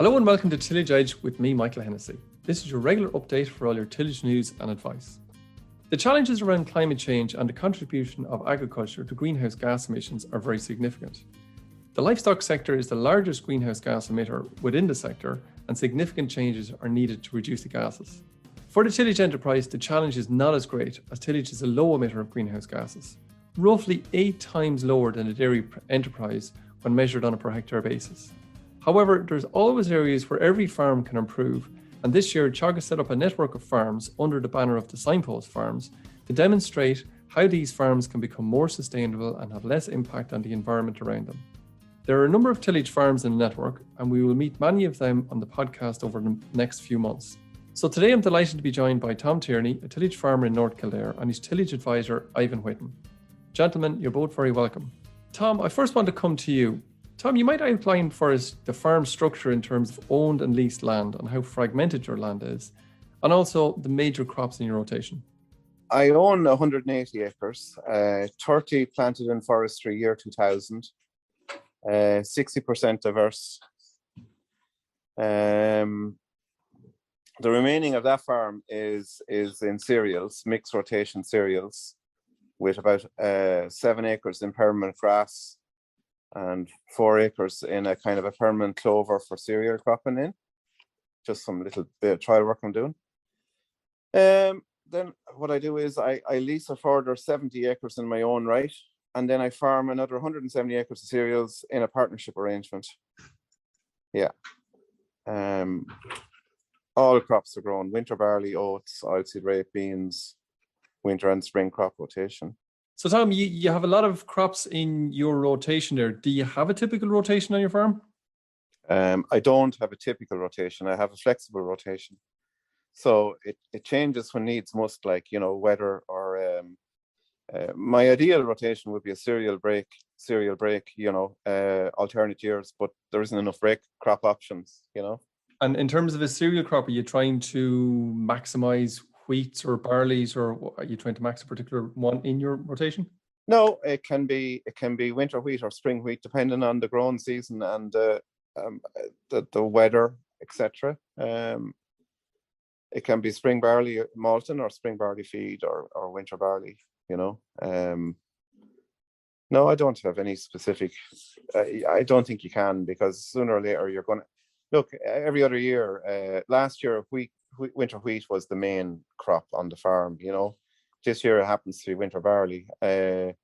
Hello and welcome to Tillage Edge with me, Michael Hennessy. This is your regular update for all your tillage news and advice. The challenges around climate change and the contribution of agriculture to greenhouse gas emissions are very significant. The livestock sector is the largest greenhouse gas emitter within the sector, and significant changes are needed to reduce the gases. For the tillage enterprise, the challenge is not as great, as tillage is a low emitter of greenhouse gases, roughly 8 times lower than the dairy enterprise when measured on a per hectare basis. However, there's always areas where every farm can improve, and this year Teagasc set up a network of farms under the banner of the Signpost Farms to demonstrate how these farms can become more sustainable and have less impact on the environment around them. There are a number of tillage farms in the network, and we will meet many of them on the podcast over the next few months. So today I'm delighted to be joined by Tom Tierney, a tillage farmer in North Kildare, and his tillage advisor, Ivan Whitten. Gentlemen, you're both very welcome. Tom, I first want to come to you. Tom, you might outline for us the farm structure in terms of owned and leased land and how fragmented your land is, and also the major crops in your rotation. I own 180 acres, 30 planted in forestry year 2000, 60% diverse. The remaining of that farm is in cereals, mixed rotation cereals, with about 7 acres in permanent grass and 4 acres in a kind of a permanent clover for cereal cropping in. Just some little bit of trial work I'm doing. Then what I do is I lease a further 70 acres in my own right, and then I farm another 170 acres of cereals in a partnership arrangement. Yeah. All crops are grown: winter barley, oats, oilseed rape, beans, winter and spring crop rotation. So Tom, you have a lot of crops in your rotation there. Do you have a typical rotation on your farm? I don't have a typical rotation. I have a flexible rotation. So it changes when needs must, like, weather or my ideal rotation would be a cereal break, alternate years, but there isn't enough break crop options, And in terms of a cereal crop, are you trying to maximize wheats or barleys, or are you trying to max a particular one in your rotation? No, it can be winter wheat or spring wheat, depending on the growing season and the weather, etc. It can be spring barley malting or spring barley feed or winter barley. No, I don't have any specific. I don't think you can, because sooner or later you're going to look every other year. Last year, winter wheat was the main crop on the farm. This year it happens to be winter barley. 2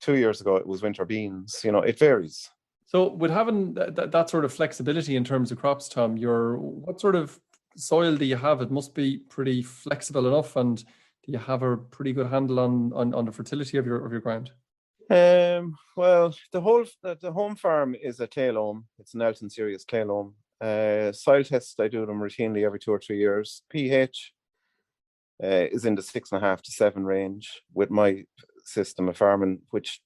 years ago it was winter beans. It varies. So with having that sort of flexibility in terms of crops, Tom, what sort of soil do you have? It must be pretty flexible enough, and do you have a pretty good handle on the fertility of your ground? Well, the home farm is a clay loam. It's an Alton Series clay loam. Soil tests, I do them routinely every 2 or 3 years. pH is in the 6.5 to 7 range with my system of farming, which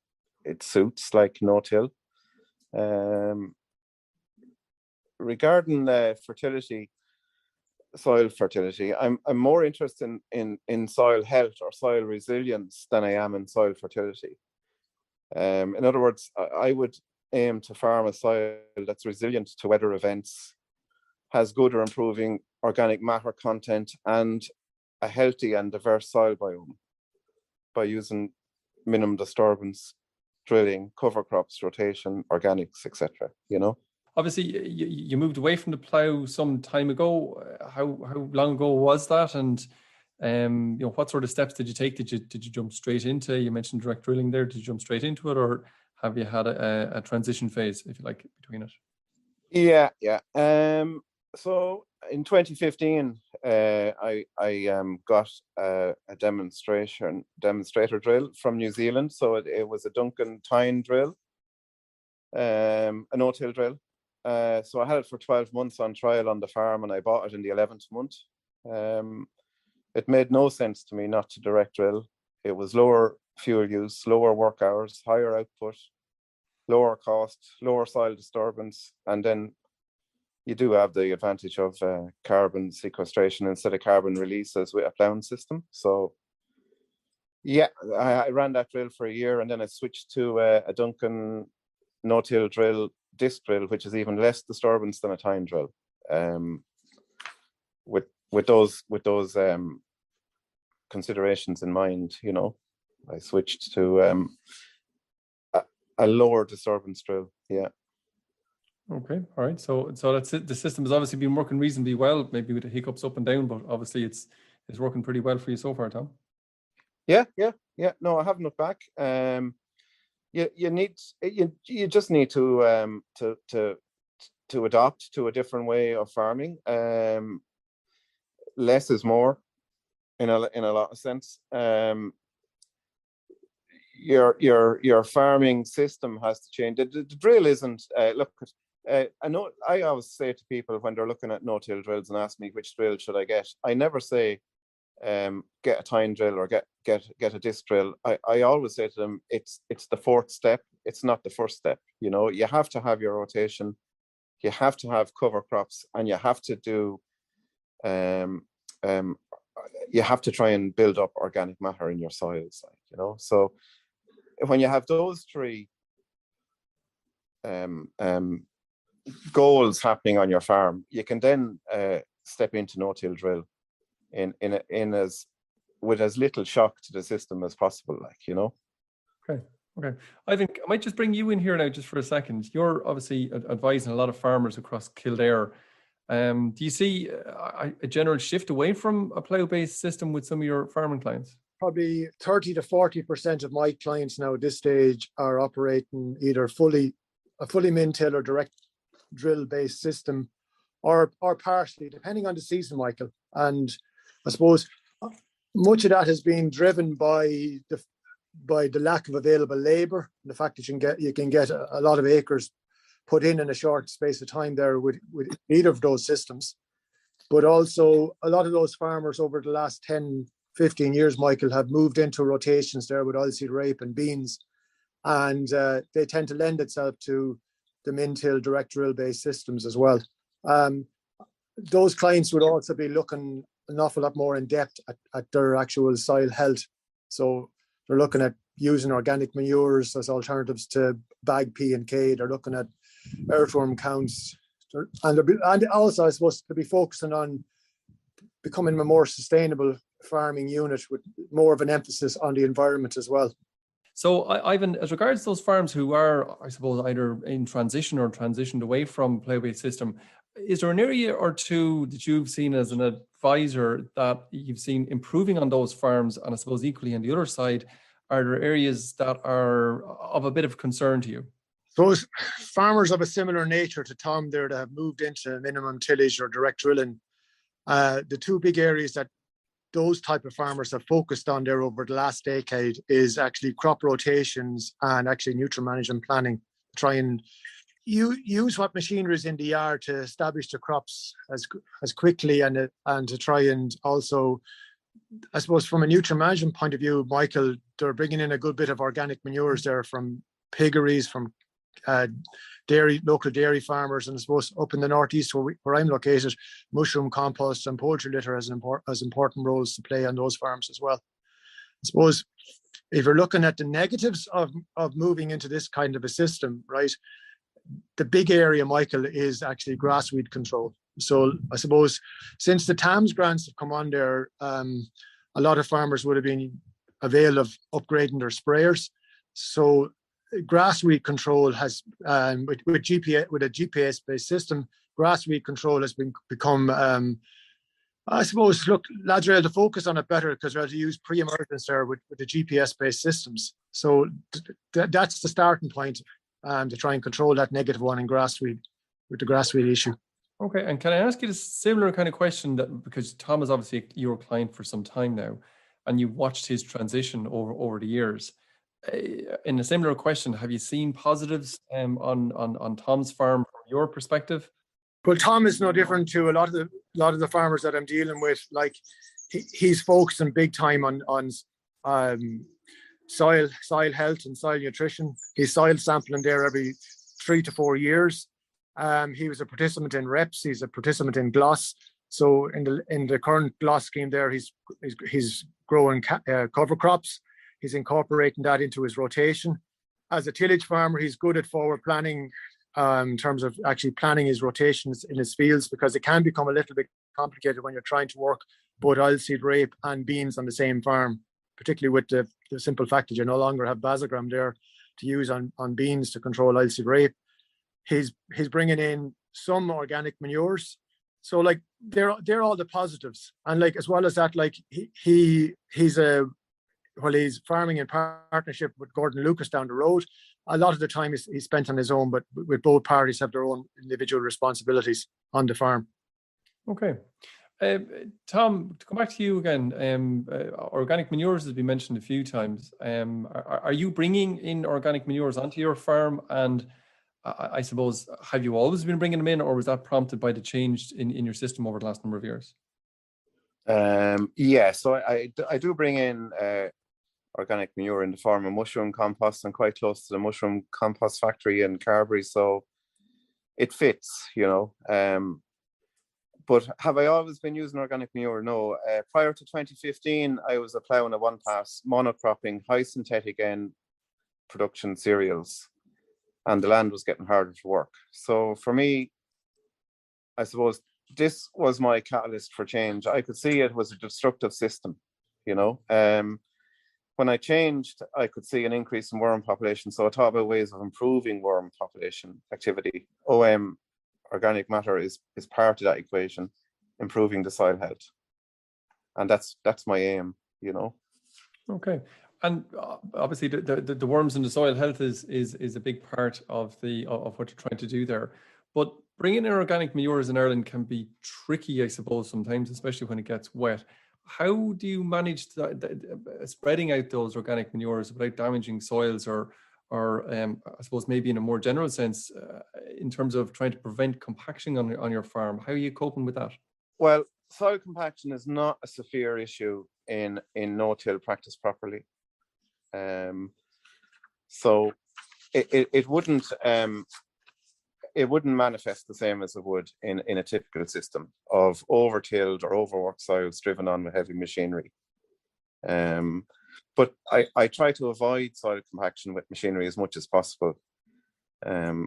it suits, like no-till. Regarding soil fertility, I'm more interested in soil health or soil resilience than I am in soil fertility. In other words, I would aim to farm a soil that's resilient to weather events, has good or improving organic matter content, and a healthy and diverse soil biome by using minimum disturbance, drilling, cover crops, rotation, organics, etc. Obviously, you moved away from the plough some time ago. How long ago was that? And what sort of steps did you take? Did you jump straight into? You mentioned direct drilling there. Did you jump straight into it, or have you had a transition phase, if you like, between it? Yeah. So in 2015, I got a demonstrator drill from New Zealand. So it was a Duncan Tyne drill, a no-till drill. So I had it for 12 months on trial on the farm, and I bought it in the 11th month. It made no sense to me not to direct drill. It was lower fuel use, lower work hours, higher output, lower cost, lower soil disturbance, and then you do have the advantage of carbon sequestration instead of carbon releases with a ploughing system. So yeah, I ran that drill for a year, and then I switched to a Duncan no-till drill disc drill, which is even less disturbance than a tine drill. With those considerations in mind, I switched to a lower disturbance drill. Yeah. Okay, all right. So that's it. The system has obviously been working reasonably well, maybe with the hiccups up and down, but obviously it's working pretty well for you so far, Tom. Yeah. No, I haven't looked back. You just need to adopt to a different way of farming. Less is more, in a lot of sense. Your farming system has to change. The drill isn't. I know. I always say to people when they're looking at no-till drills and ask me which drill should I get, I never say get a tine drill or get a disc drill. I always say to them, it's the fourth step. It's not the first step. You have to have your rotation, you have to have cover crops, and you have to do you have to try and build up organic matter in your soils, So when you have those three goals happening on your farm, you can then step into no-till drill with as little shock to the system as possible, Okay. I think I might just bring you in here now just for a second. You're obviously advising a lot of farmers across Kildare. Do you see a general shift away from a plough-based system with some of your farming clients? Probably 30 to 40% of my clients now at this stage are operating either a fully min-till or direct drill-based system, or partially, depending on the season, Michael. And I suppose much of that has been driven by the lack of available labour, and the fact that you can get a lot of acres put in a short space of time there with either of those systems. But also a lot of those farmers over the last 10, 15 years, Michael, have moved into rotations there with oilseed rape and beans, and they tend to lend itself to the min-till direct drill based systems as well. Those clients would also be looking an awful lot more in depth at their actual soil health. So they're looking at using organic manures as alternatives to bag P and K. They're looking at earthworm counts, and also I suppose to be focusing on becoming a more sustainable farming unit with more of an emphasis on the environment as well. So, Ivan, as regards those farms who are, I suppose, either in transition or transitioned away from plough-based system, is there an area or two that you've seen as an advisor that you've seen improving on those farms? And I suppose equally on the other side, are there areas that are of a bit of concern to you? Those farmers of a similar nature to Tom there that have moved into minimum tillage or direct drilling, the two big areas that those type of farmers have focused on there over the last decade is actually crop rotations and actually nutrient management planning. Try and use what machinery is in the yard to establish the crops as quickly and to try and also, I suppose, from a nutrient management point of view, Michael, they're bringing in a good bit of organic manures there from piggeries, from local dairy farmers, and I suppose up in the northeast where I'm located, mushroom compost and poultry litter has important roles to play on those farms as well. I suppose if you're looking at the negatives of moving into this kind of a system, right, the big area, Michael, is actually grassweed control. So I suppose since the TAMS grants have come on there, a lot of farmers would have been availed of upgrading their sprayers. So grassweed control has, with a GPS-based system, grassweed control has become, I suppose, look, lads are able to focus on it better because they're able to use pre-emergence there with the GPS-based systems. So that's the starting point to try and control that negative one in grassweed, with the grassweed issue. Okay, and can I ask you a similar kind of question, because Tom is obviously your client for some time now, and you've watched his transition over the years. In a similar question, have you seen positives on Tom's farm from your perspective? Well, Tom is no different to a lot of the farmers that I'm dealing with. Like he's focusing big time on soil health and soil nutrition. He's soil sampling there every 3 to 4 years. He was a participant in REPS. He's a participant in GLOS. So in the current GLOS scheme there, he's growing cover crops. He's incorporating that into his rotation. As a tillage farmer, he's good at forward planning in terms of actually planning his rotations in his fields, because it can become a little bit complicated when you're trying to work both oilseed rape and beans on the same farm, particularly with the simple fact that you no longer have basogram there to use on beans to control oilseed rape. He's bringing in some organic manures. So like they're all the positives. And like as well as that, like he's farming in partnership with Gordon Lucas down the road. A lot of the time he's spent on his own, but with both parties have their own individual responsibilities on the farm. Okay. Tom, to come back to you again, organic manures has been mentioned a few times. Are you bringing in organic manures onto your farm? And I suppose, have you always been bringing them in, or was that prompted by the change in your system over the last number of years? Yeah, so I do bring in organic manure in the form of mushroom compost. I'm quite close to the mushroom compost factory in Carberry, so it fits, you know. But have I always been using organic manure? No. Prior to 2015, I was ploughing a one-pass monocropping, high synthetic N production cereals, and the land was getting harder to work. So for me, I suppose this was my catalyst for change. I could see it was a destructive system, you know. When I changed, I could see an increase in worm population. So I thought about ways of improving worm population activity. OM, organic matter, is part of that equation, improving the soil health. And that's my aim, you know. Okay. And obviously the worms in the soil health is a big part of what you're trying to do there. But bringing in organic manures in Ireland can be tricky, I suppose, sometimes, especially when it gets wet. How do you manage spreading out those organic manures without damaging soils, or I suppose maybe in a more general sense, in terms of trying to prevent compaction on your farm? How are you coping with that? Well, soil compaction is not a severe issue in no-till practice properly. So it wouldn't manifest the same as it would in a typical system of over-tilled or overworked soils driven on with heavy machinery. But I try to avoid soil compaction with machinery as much as possible.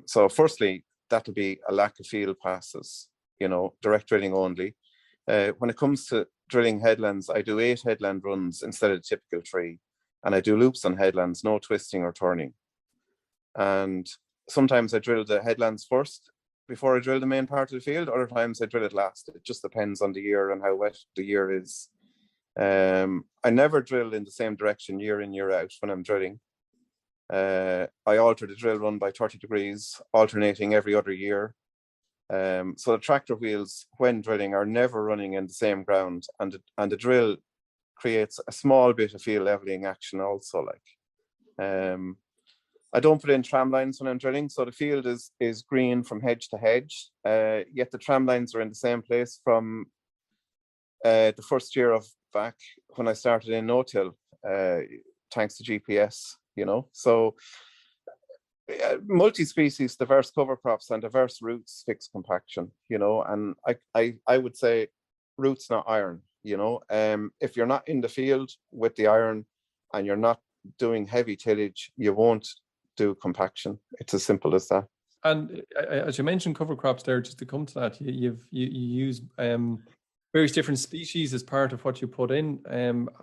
So firstly, that'll be a lack of field passes, you know, direct drilling only. When it comes to drilling headlands, I do 8 headland runs instead of the typical 3. And I do loops on headlands, no twisting or turning. And sometimes I drill the headlands first before I drill the main part of the field. Other times I drill it last. It just depends on the year and how wet the year is. I never drill in the same direction year in, year out when I'm drilling. I alter the drill run by 30 degrees, alternating every other year. So the tractor wheels, when drilling, are never running in the same ground, and the drill creates a small bit of field leveling action also. Like, I don't put in tram lines when I'm drilling, so the field is green from hedge to hedge, yet the tram lines are in the same place from the first year of back when I started in no-till, thanks to GPS, you know. So multi-species, diverse cover crops and diverse roots fix compaction, you know, and I would say roots, not iron, you know. If you're not in the field with the iron and you're not doing heavy tillage, you won't do compaction. It's as simple as that. And as you mentioned cover crops there, just to come to that, you use various different species as part of what you put in.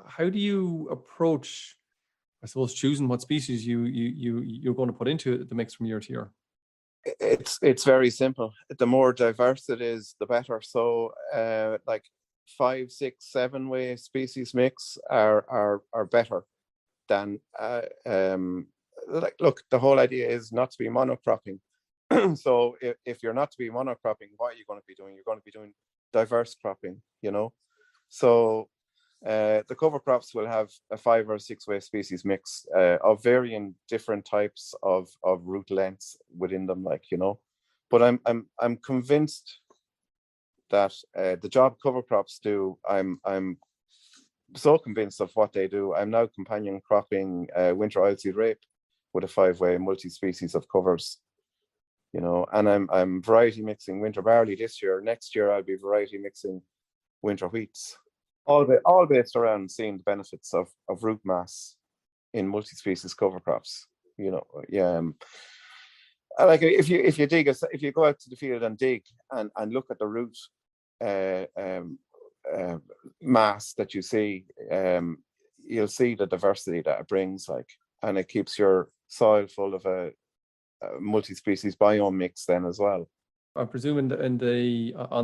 How do you approach, I suppose, choosing what species you're going to put into the mix from year to year? It's very simple. The more diverse it is, the better. So like 5, 6, 7 way species mix are better than like, look, the whole idea is not to be monocropping. So if you're not to be monocropping, what are you going to be doing? You're going to be doing diverse cropping, you know. So the cover crops will have a 5 or 6 way species mix of varying different types of root lengths within them, like, you know. But I'm convinced that the job cover crops do, I'm so convinced of what they do. I'm now companion cropping winter oilseed rape with a 5 way multi-species of covers, you know, and I'm variety mixing winter barley this year. Next year I'll be variety mixing winter wheats, all based around seeing the benefits of root mass in multi-species cover crops, you know. Yeah. Like if you dig, if you go out to the field and dig and look at the root mass that you see, you'll see the diversity that it brings, like, and it keeps your soil full of a multi-species biome mix then as well. I presume on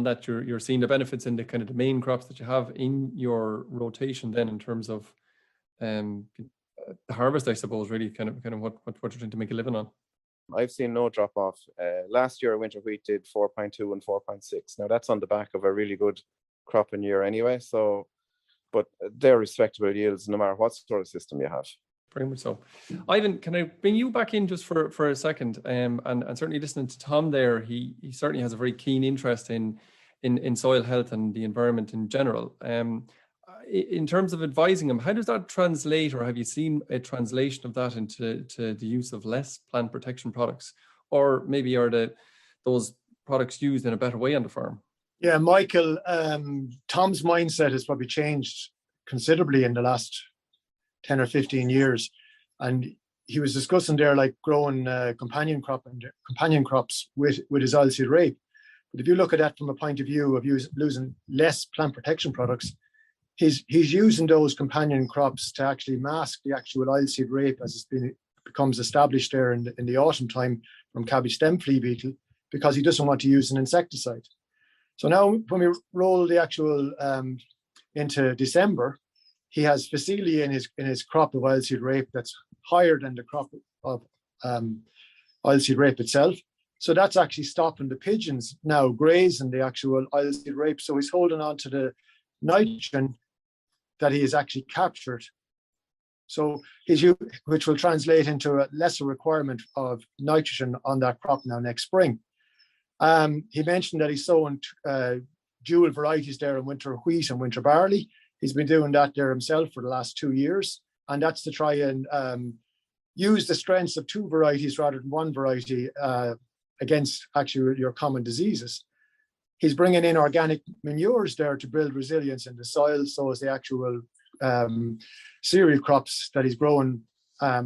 that you're seeing the benefits in the kind of the main crops that you have in your rotation then, in terms of the harvest, I suppose, really kind of what you're trying to make a living on. I've seen no drop off. Last year winter wheat did 4.2 and 4.6. Now that's on the back of a really good cropping year anyway. So, but they're respectable yields no matter what sort of system you have. Very much so. Ivan, can I bring you back in just for a second? And certainly listening to Tom there, he certainly has a very keen interest in soil health and the environment in general. In terms of advising him, how does that translate, or have you seen a translation of that into the use of less plant protection products, or maybe are those products used in a better way on the farm? Yeah, Michael, Tom's mindset has probably changed considerably in the last 10 or 15 years. And he was discussing there, like, growing companion crops with his oilseed rape. But if you look at that from a point of view of using less plant protection products, he's using those companion crops to actually mask the actual oilseed rape as becomes established there in the autumn time from cabbage stem flea beetle, because he doesn't want to use an insecticide. So now when we roll the actual into December, he has facility in his crop of oilseed rape that's higher than the crop of oilseed rape itself. So that's actually stopping the pigeons now grazing the actual oilseed rape. So he's holding on to the nitrogen that he has actually captured. So which will translate into a lesser requirement of nitrogen on that crop now next spring. He mentioned that he's sowing dual varieties there in winter wheat and winter barley. He's been doing that there himself for the last 2 years. And that's to try and use the strengths of two varieties rather than one variety against actually your common diseases. He's bringing in organic manures there to build resilience in the soil, so as the actual cereal crops that he's growing are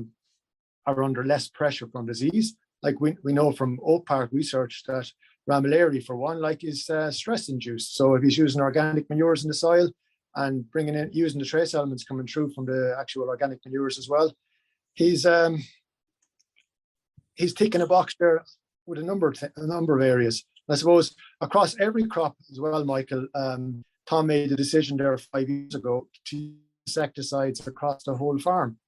under less pressure from disease. Like we know from Oak Park research that ramulari, for one, like, is stress induced. So if he's using organic manures in the soil and using the trace elements coming through from the actual organic manures as well, he's ticking a box there with a number of areas. I suppose across every crop as well, Michael, Tom made the decision there 5 years ago to use insecticides across the whole farm.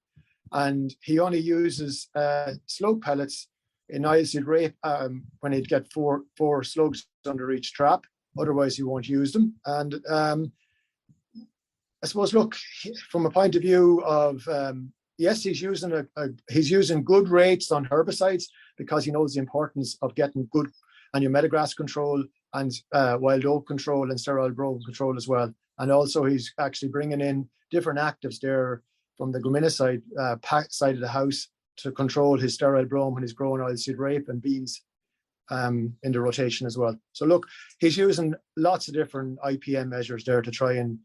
And he only uses slug pellets in oilseed rape when he'd get four slugs under each trap. Otherwise, he won't use them. And I suppose, look, from a point of view of, yes, he's using good rates on herbicides because he knows the importance of getting good annual meadowgrass control and wild oak control and sterile brome control as well. And also he's actually bringing in different actives there from the graminicide side of the house to control his sterile brome when he's growing oilseed rape and beans in the rotation as well. So look, he's using lots of different IPM measures there to try and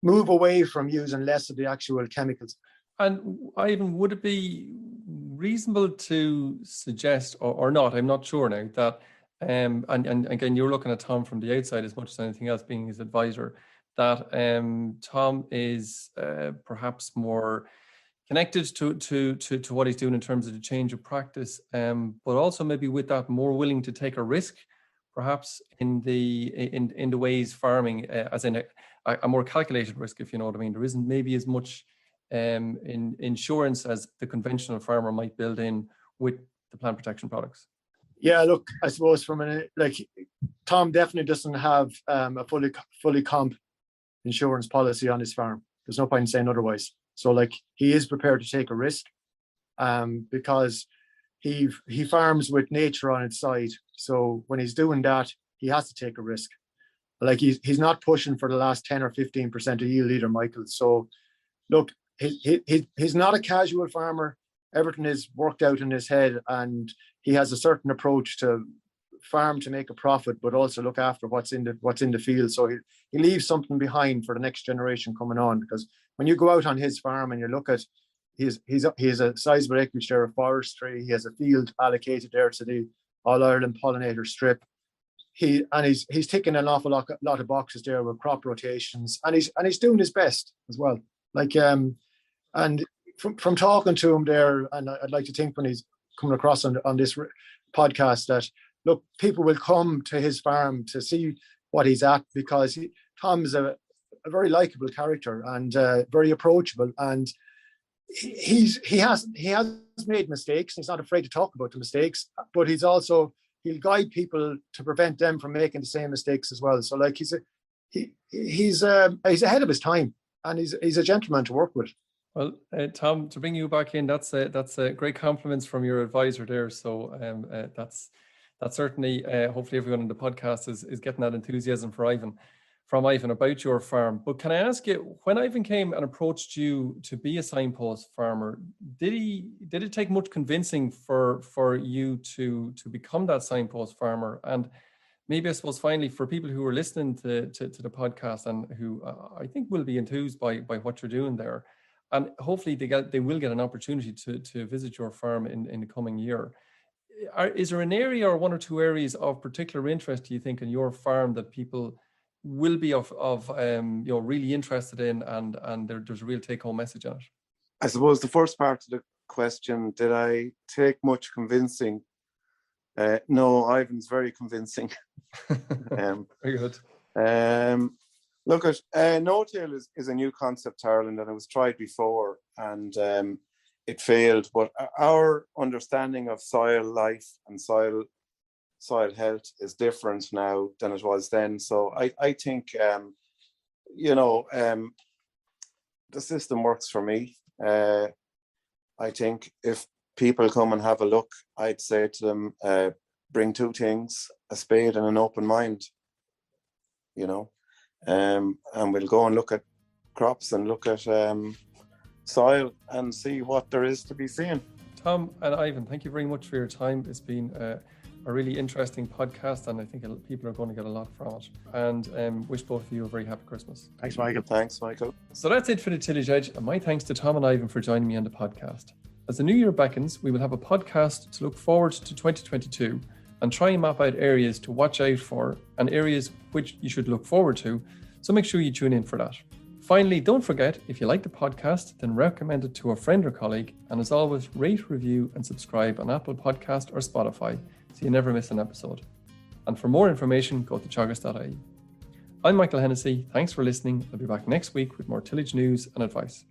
move away from using less of the actual chemicals. And Ivan, would it be reasonable to suggest, or not, I'm not sure now, that, and again, you're looking at Tom from the outside as much as anything else, being his advisor, that Tom is perhaps more connected to what he's doing in terms of the change of practice, but also maybe with that more willing to take a risk, perhaps in the ways farming, as in a more calculated risk, if you know what I mean. There isn't maybe as much in insurance as the conventional farmer might build in with the plant protection products. Yeah, look, I suppose Tom definitely doesn't have a fully comp insurance policy on his farm. There's no point in saying otherwise. So he is prepared to take a risk because he farms with nature on its side. So when he's doing that, he has to take a risk. He's not pushing for the last 10 or 15% of yield either, Michael. So look, he's not a casual farmer. Everything is worked out in his head, and he has a certain approach to farm to make a profit, but also look after what's in the field. So he leaves something behind for the next generation coming on. Because when you go out on his farm and you look at he has a sizable acreage there of forestry. He has a field allocated there to the All Ireland pollinator strip. He's ticking an awful lot of boxes there with crop rotations, and he's doing his best as well. Like and from talking to him there, and I'd like to think when he's coming across on this podcast that look, people will come to his farm to see what he's at, because Tom is a very likable character and very approachable, and he has made mistakes. He's not afraid to talk about the mistakes, but he'll guide people to prevent them from making the same mistakes as well. So like he's ahead of his time, and he's a gentleman to work with. Well, Tom, to bring you back in, that's a great compliments from your advisor there. So that's certainly hopefully everyone on the podcast is getting that enthusiasm from Ivan about your farm. But can I ask you, when Ivan came and approached you to be a signpost farmer, did it take much convincing for you to become that signpost farmer? And maybe, I suppose, finally, for people who are listening to the podcast and who I think will be enthused by what you're doing there, and hopefully they will get an opportunity to visit your farm in the coming year. Is there an area or one or two areas of particular interest, do you think, in your farm that people will be really interested in, and there's a real take-home message on it? I suppose the first part of the question, did I take much convincing? No, Ivan's very convincing. Very good. Look, no-till is a new concept to Ireland, and it was tried before, and it failed. But our understanding of soil life and soil health is different now than it was then. So I think, the system works for me. I think if people come and have a look, I'd say to them, bring two things, a spade and an open mind, and we'll go and look at crops and look at soil and see what there is to be seen. Tom and Ivan, thank you very much for your time. It's been a really interesting podcast, and I think people are going to get a lot from it. And wish both of you a very happy Christmas. Thanks, Michael. Thanks, Michael. So that's it for the Tillage Edge, and my thanks to Tom and Ivan for joining me on the podcast. As the new year beckons, we will have a podcast to look forward to 2022 and try and map out areas to watch out for and areas which you should look forward to. So make sure you tune in for that. Finally, don't forget, if you like the podcast, then recommend it to a friend or colleague. And as always, rate, review, and subscribe on Apple Podcast or Spotify so you never miss an episode. And for more information, go to teagasc.ie. I'm Michael Hennessy. Thanks for listening. I'll be back next week with more tillage news and advice.